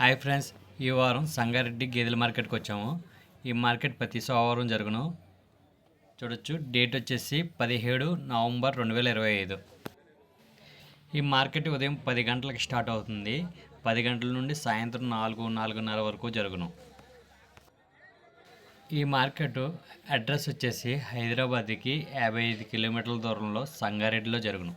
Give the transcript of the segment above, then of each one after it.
Hi friends, ఈ వారం సంగారెడ్డి గేదెల మార్కెట్కి వచ్చాము. ఈ మార్కెట్ ప్రతి సోమవారం జరుగును. చూడొచ్చు, డేట్ వచ్చేసి 17 నవంబర్ 2025. ఈ మార్కెట్ ఉదయం 10 గంటలకు స్టార్ట్ అవుతుంది. 10 గంటల నుండి సాయంత్రం 4-4:30 వరకు జరుగును. ఈ మార్కెట్ అడ్రస్ వచ్చేసి హైదరాబాద్కి 55 కిలోమీటర్ల దూరంలో సంగారెడ్డిలో జరుగును.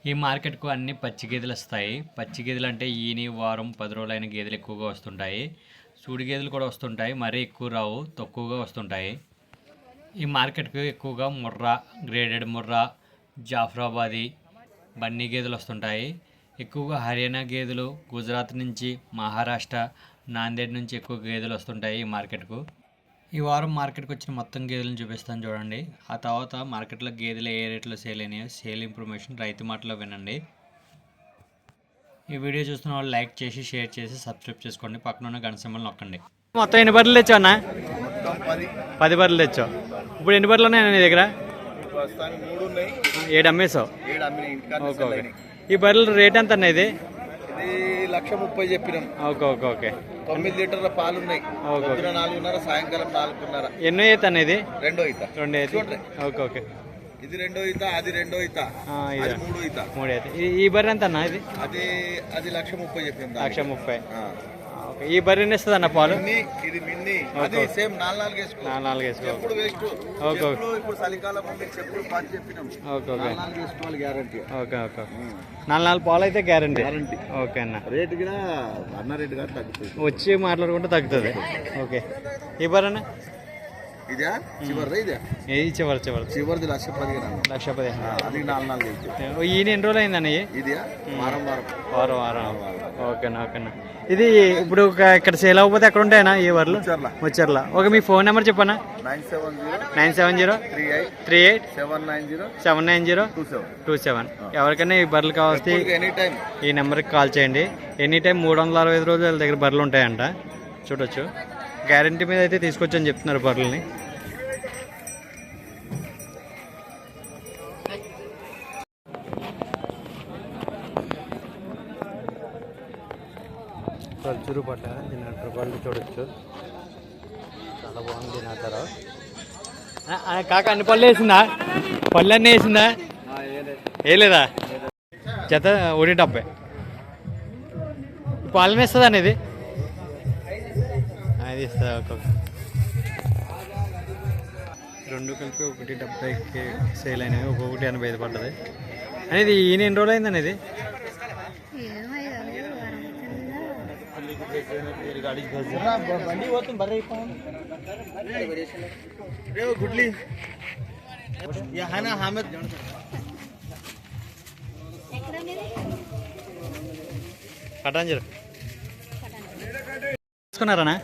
ఈ మార్కెట్కు అన్ని పచ్చి గేదెలు వస్తాయి. పచ్చి గేదెలు అంటే ఈని వారం 10 రోజులైన గేదెలు ఎక్కువగా వస్తుంటాయి. సూడి గేదెలు కూడా వస్తుంటాయి, మరీ ఎక్కువ రావు, తక్కువగా వస్తుంటాయి. ఈ మార్కెట్కు ఎక్కువగా ముర్రా, గ్రేడెడ్ ముర్రా, జాఫ్రాబాదీ, బన్నీ గేదెలు వస్తుంటాయి. ఎక్కువగా హర్యానా గేదెలు, గుజరాత్ నుంచి, మహారాష్ట్ర, నాందేడ్ నుంచి ఎక్కువ గేదెలు వస్తుంటాయి ఈ మార్కెట్కు. ఈ వారం మార్కెట్కి వచ్చిన మొత్తం గేదెలను చూపిస్తాను చూడండి. ఆ తర్వాత మార్కెట్లో గేదెలు ఏ రేట్లో సేల్ అయినాయో సేల్ ఇన్ఫర్మేషన్ రైతు మాటలో వినండి. ఈ వీడియో చూస్తున్న వాళ్ళు లైక్ చేసి, షేర్ చేసి, సబ్స్క్రైబ్ చేసుకోండి. పక్కన ఉన్న గంట సింబల్ నొక్కండి. మొత్తం ఎన్ని బర్రెలు తెచ్చావు అన్న? 10 బర్రెలు తెచ్చావు. ఇప్పుడు ఎన్ని బర్రెలు ఉన్నాయి నీ దగ్గర? 7 అమ్మేసావు. Okay okay. ఈ బర్రెల రేట్ ఎంత అన్న? ఇది 1,30,000 చెప్పినాం. Okay okay okay. 9 లీటర్ల పాలు ఉన్నాయి. 4:30, సాయంకాలం 4:30. ఎన్నో ఈత అనేది? రెండో ఈత. Okay okay. ఇది రెండో ఈత, అది రెండో ఈత, అది మూడో ఈత. ఈ బర్రె ఎంత అన్న? ఇది అది 1,30,000 చెప్పినాం. 1,30,000. ఈ బర్రె ఎన్ని ఇస్తుంది అన్న పాలు? ఇది మిన్ని, అది సేమ్ 4 వేసుకో. ఎప్పుడు వేస్ట్. ఓకే. ఇప్పుడు చలికాలం చెప్పుడు పాలు చెప్పినాం. Okay okay. 4 వేసుకోవాలి, గ్యారంటీ. Okay okay. 4 పాలు అయితే గ్యారంటీ. ఓకే అన్న. రేటు కూడా అన్న రేటు కూడా తగ్గుతుంది, వచ్చి మాట్లాడుకుంటే తగ్గుతుంది. ఓకే. ఈ బర్రె ఇదా చివరి? ఇదే ఇది చివరిది 1,10,000. 1,15,000. అది 4 ఈయన ఎన్ని రోజులు అయిందన్న? ఇది వారం. ఓకేనా ఓకేనా. ఇది ఇప్పుడు ఇక్కడ సేల్ అవ్వకపోతే ఎక్కడ ఉంటాయన్నా ఈ బర్రెలు? వచ్చర్లా. ఓకే, మీ ఫోన్ నెంబర్ చెప్పన్నా. 970-38-790-790-27. ఎవరికైనా ఈ బర్రెలు కావాల్సి ఈ నెంబర్కి కాల్ చేయండి. ఎనీ టైం 365 రోజులు వాళ్ళ దగ్గర బర్రెలు ఉంటాయంట. చూడొచ్చు, గ్యారంటీ మీద అయితే తీసుకొచ్చని చెప్తున్నారు బర్రెల్ని. ఖర్జూరు పట్ట తినేటారు పళ్ళు చూడొచ్చు, చాలా బాగుంది తినేటారు. కాక అన్ని పళ్ళు వేసిందా? పళ్ళు అన్నీ వేసిందా? వేయలేదా? జత 1,70. పాలన ఇస్తుందా అనేది? అది ఇస్తుంది. ఒక్కొక్క 2 కలిపి 1,70కి సేల్ అయినవి. ఒక్కొక్కటి 85 పడ్డది అనేది. ఈయన ఎన్ని రోజులు అయింది అనేది? గుడ్లీ కటాంజరు తీసుకున్నారా?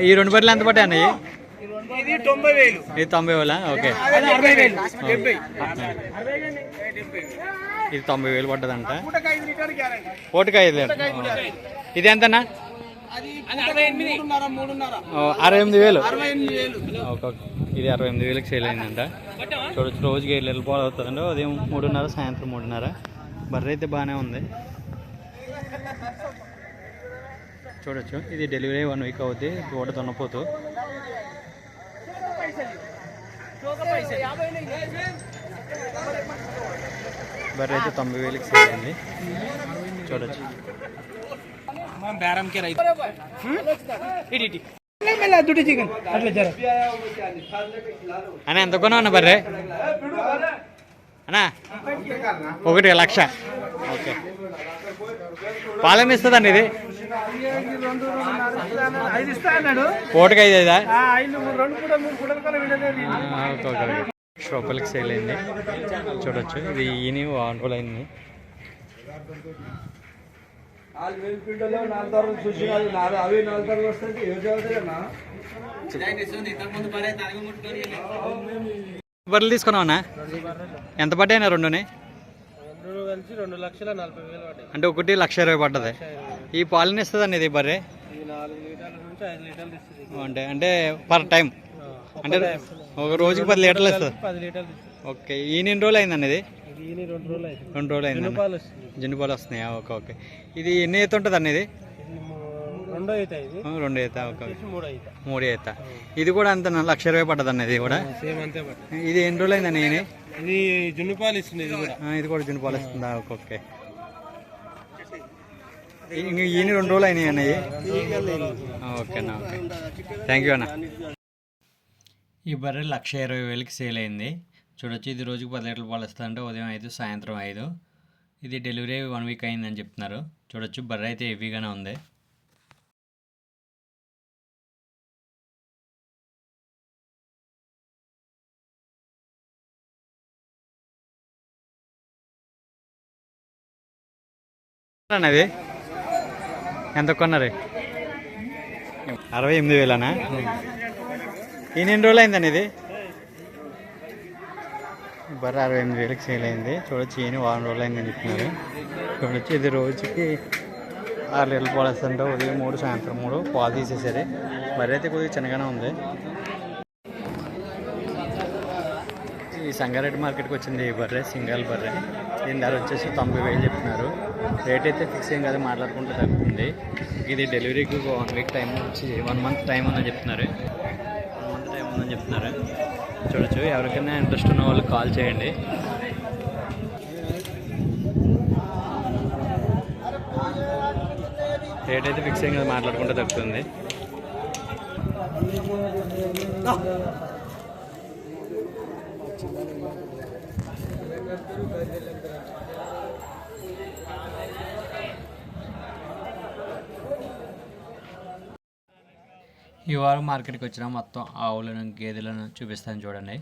ఈ 2 బర్రెలు ఎంత పడ్డాయి అన్నయ్యి? ఇది 90,000. ఇది 90,000. ఓకే. ఇది 90,000 పడ్డదంట. పూటకి 5 లీటర్. ఇది ఎంతన్నా? 68,000. ఓకే. ఇది 68,000కి సేల్ అయిందంట. చూడొచ్చు, రోజుకి 7 లీటర్ల పాలు అవుతుందంట. ఉదయం 3:30, సాయంత్రం 3:30. బర్రె అయితే బాగానే ఉంది. చూడొచ్చు, ఇది డెలివరీ 1 వీక్ అవుద్ది. తోట దున్నపోతూ. బర్రె అయితే 90,000కి సేల్ అయింది. చూడొచ్చు. అన్న ఎంత కొన్నా అన్న బర్రె? అన్నా 1,00,000. ఓకే. పాలన ఇస్తుందండి ఇది? పూటకి 5 రూపాయలకి సేల్ అయింది. చూడొచ్చు, ఇది ఈయన 1 రోజులు అయింది. బర్రెలు తీసుకున్నావునా? ఎంత పడ్డాయినా? 2 కలిసి 2,40,000 అంటే 1,20,000 పడ్డది. ఈ పాలన ఇస్తుందండి ఇది బర్రె? 4 లీటర్ల నుంచి 5 లీటర్లు ఇస్తుంది. అంటే పర్ టైం అంటే ఒక రోజుకి 10 లీటర్లు ఇస్తుంది. 10 లీటర్లు. ఓకే. ఈ 2 రోజులు అయిందండి ఇది? ఈయన 2 రోజులు అయితే 2 రోజులు అయింది. జున్నుపాలు వస్తుంది. జున్నుపాలు వస్తున్నాయా? Okay okay. ఇది ఎన్ని ఈత ఉంటుంది అన్న ఇది? రెండో ఈత ఇది 2 ఈత. ఓకే. వచ్చేసి మూడో ఈత. 3 ఈత. ఇది కూడా అంత 1,00,000 పడ్డది అన్న ఇది కూడా? సేమ్ అంతే పట్టు. ఇది ఎన్ని రోజులు అయిందన్న ఈయన? ఇది జున్నుపాలు ఇస్తుంది ఇది కూడా. ఇది కూడా జున్నుపాలు వస్తుందా? Okay okay. ఈయన 2 రోజులు అయినాయి అన్నయ్య. ఓకే అన్న. ఓకే, థ్యాంక్ యూ అన్న. ఈ బర్రె 1,20,000కి సేల్ అయింది. చూడొచ్చు, ఇది రోజుకి 10 లీటర్ల పాలు ఇస్తుందంటే ఉదయం 5 సాయంత్రం 5. ఇది డెలివరీ 1 వీక్ అయిందని చెప్తున్నారు. చూడొచ్చు, బర్రె అయితే హెవీగానే ఉంది. అన్నది ఎంత కొన్నారు? 68,000 ఈ ఎన్ని రోజులు అయిందండి ఇది? బర్రె 68,000కి సేల్ అయింది. చూడొచ్చు, ఈయన 1 రోజులు అయిందని చెప్తున్నారు. చూడొచ్చు, ఇది రోజుకి 6 లీటర్ల పాలు వస్తుంటే ఉదయం 3 సాయంత్రం 3 పాలు తీసేసరి. బర్రె అయితే కొద్దిగా చిన్నగానే ఉంది. ఈ సంగారెడ్డి మార్కెట్కి వచ్చింది ఈ బర్రె, సింగల్ బర్రె. దీని ధర వచ్చేసి 90,000 చెప్తున్నారు. రేట్ అయితే ఫిక్స్ ఏం కదా, మాట్లాడుకుంటే తగ్గుతుంది. ఇది డెలివరీకి 1 వీక్ టైం వచ్చి 1 మంత్ టైం ఉందని చెప్తున్నారు. 1 మంత్ టైం ఉందని చెప్తున్నారు. చూడొచ్చు, ఎవరికైనా ఇంట్రెస్ట్ ఉన్న వాళ్ళు కాల్ చేయండి. రేట్ అయితే ఫిక్స్ ఏం కదా, మాట్లాడుకుంటే తగ్గుతుంది. ఈ వారం మార్కెట్కి వచ్చిన మొత్తం ఆవులను గేదెలను చూపిస్తాను చూడండి.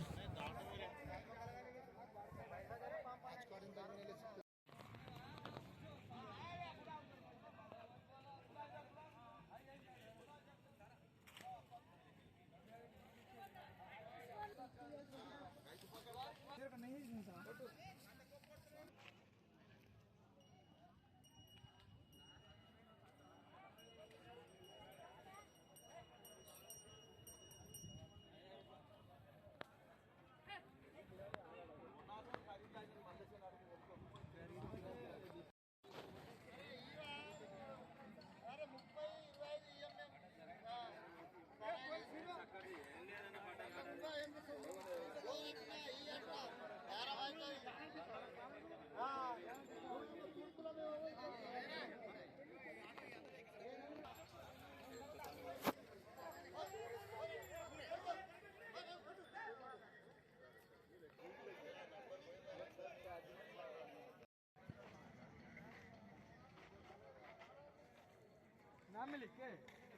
नाम में लिख के